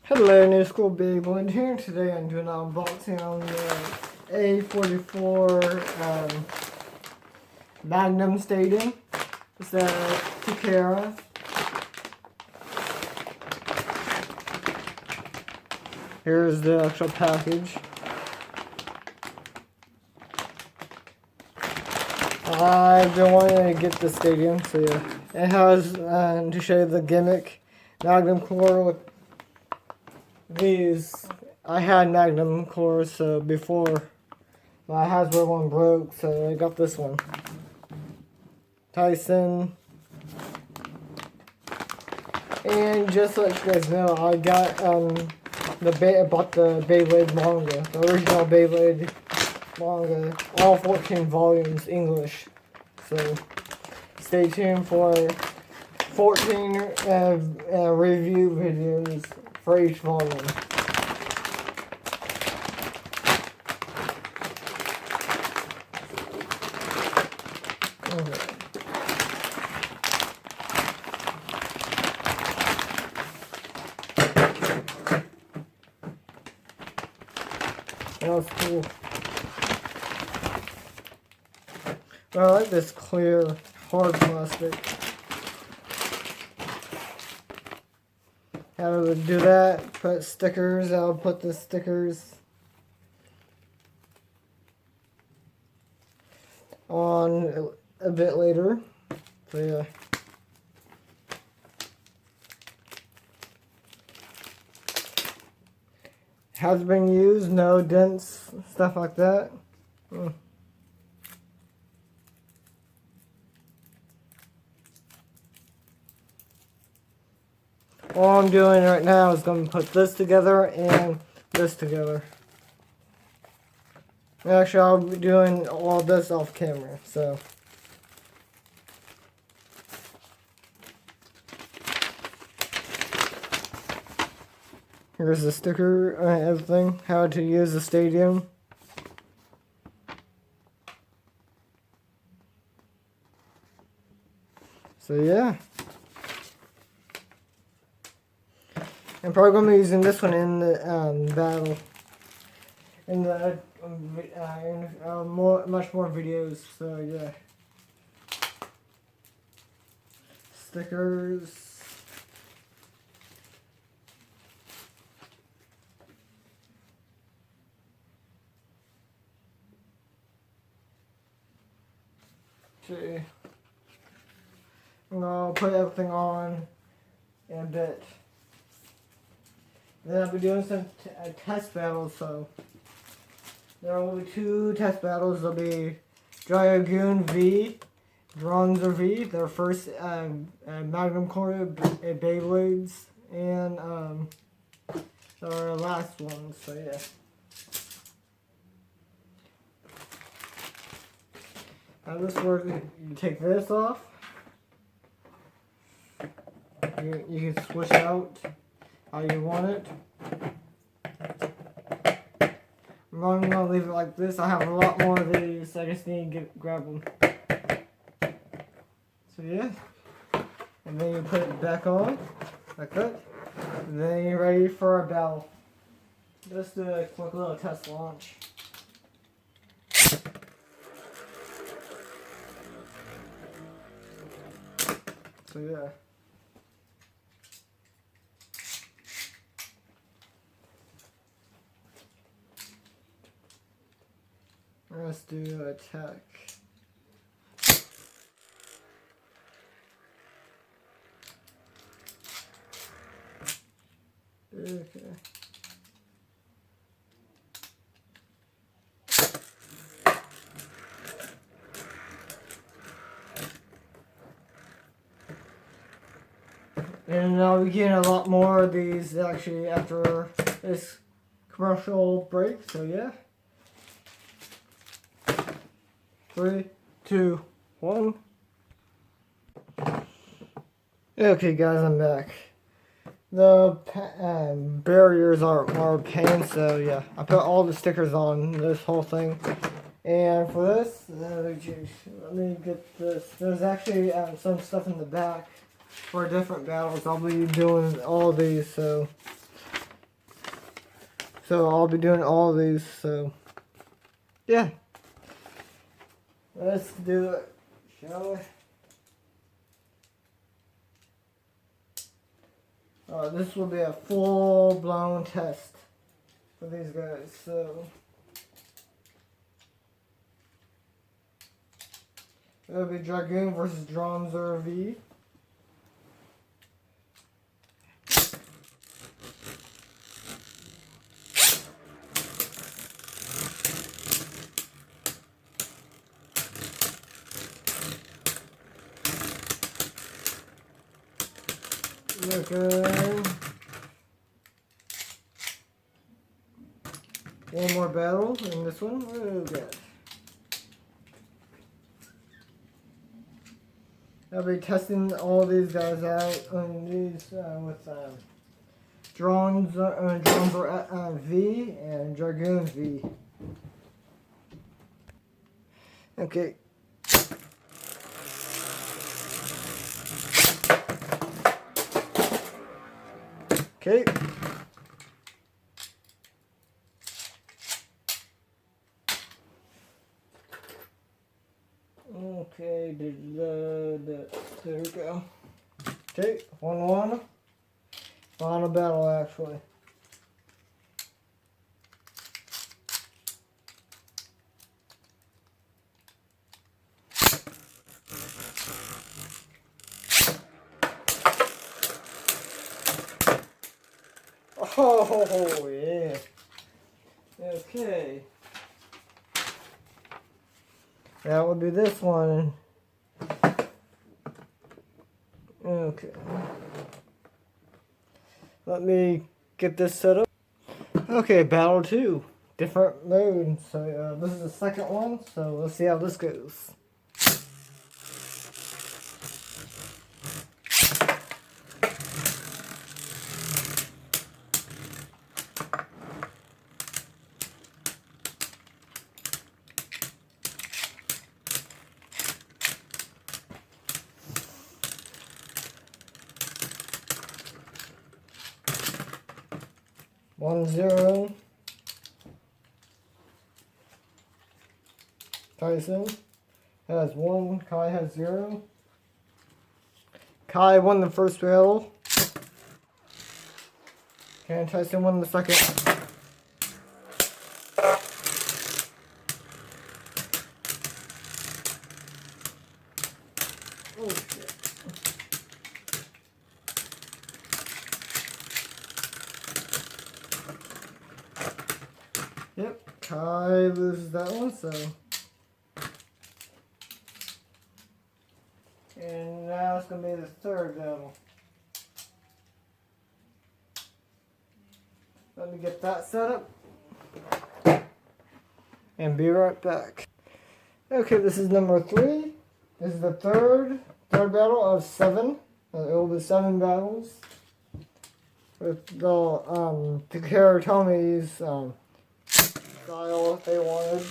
Hello, New School Beyblade here. Today I'm doing an unboxing on the A-44 Magnum Stadium. It's a Takara. Here's the actual package. I've been wanting to get the stadium, so yeah. It has, to show you the gimmick, Magnum core with these. I had Magnum cores before. My Hasbro one broke, so I got this one. Tyson. And just to let you guys know, I got I bought the Beyblade manga, the original Beyblade manga, all 14 volumes English. So stay tuned for 14 review videos for each volume. Okay. That was cool. I like this clear, hard plastic. How to do that? Put stickers. I'll put the stickers on a bit later. So yeah. Has been used, no dents, stuff like that. All I'm doing right now is going to put this together and this together. Actually, I'll be doing all this off camera, so. Here's the sticker and everything, how to use the stadium. So yeah. I'm probably going to be using this one in the battle. In the much more videos, so yeah. Stickers. See. I'm gonna put everything on in a bit. Then I'll be doing some test battles, so there will be 2 test battles. There'll be Dragoon V, Bronzer V, their first Magnum core Beyblades, and our last one, so yeah. How this works, you take this off, you can switch out how you want it. I'm going to leave it like this. I have a lot more of these, so I just need to grab them. So yeah, and then you put it back on, like that, and then you're ready for a battle. Just do a quick little test launch. So yeah. Let's do attack. Okay. And I'll be getting a lot more of these actually after this commercial break, so yeah. 3, 2, 1. Okay guys, I'm back. The barriers are a pain, so yeah. I put all the stickers on this whole thing. And for this, let me get this. There's actually some stuff in the back for different battles. I'll be doing all these, so So I'll be doing all of these, so yeah. Let's do it, shall we? This will be a full-blown test for these guys, so it'll be Dragoon versus Dronzer V. Okay. One more battle in this one. Oh god. I'll be testing all these guys out on these with drones V and Dragoon V. Okay. Okay. Okay, there we go. Okay, 1-1. Final battle, actually. Oh, yeah. Okay. That would be this one. Okay. Let me get this set up. Okay, battle 2. Different mode. So this is the second one. So let's see how this goes. One zero. Tyson has 1. Kai has 0. Kai won the first battle. And Tyson won the second. Oh shit. Yep, Kai loses that one, so. And now it's going to be the third battle. Let me get that set up. And be right back. Okay, this is number 3. This is the third battle of 7. It will be 7 battles. With the Takara Tommy's style if they wanted.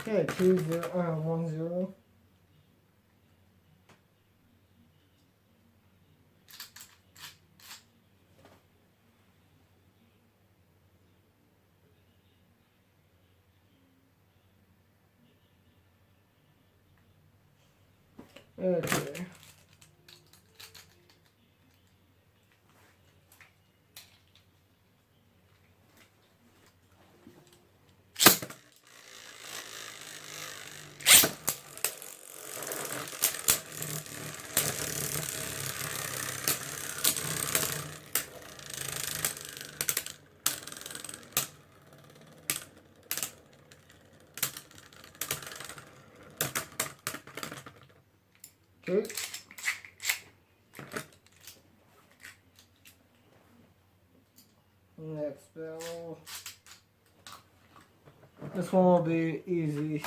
Okay, 1-0. Okay. Okay. Next battle. This one will be easy.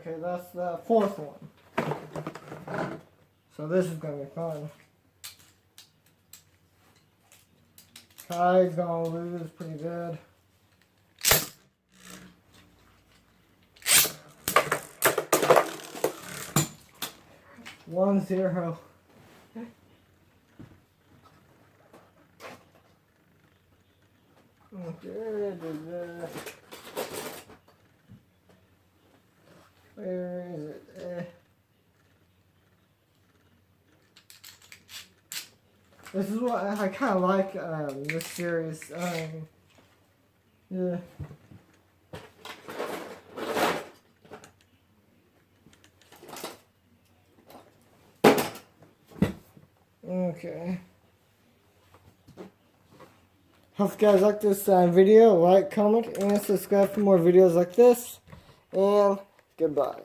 Okay, that's the fourth one. So this is gonna be fun. Kai's gonna lose pretty good. 1-0. Where is it? This is what I kind of like this series. Yeah. Okay. Hope you guys like this video. Like, comment, and subscribe for more videos like this. And goodbye.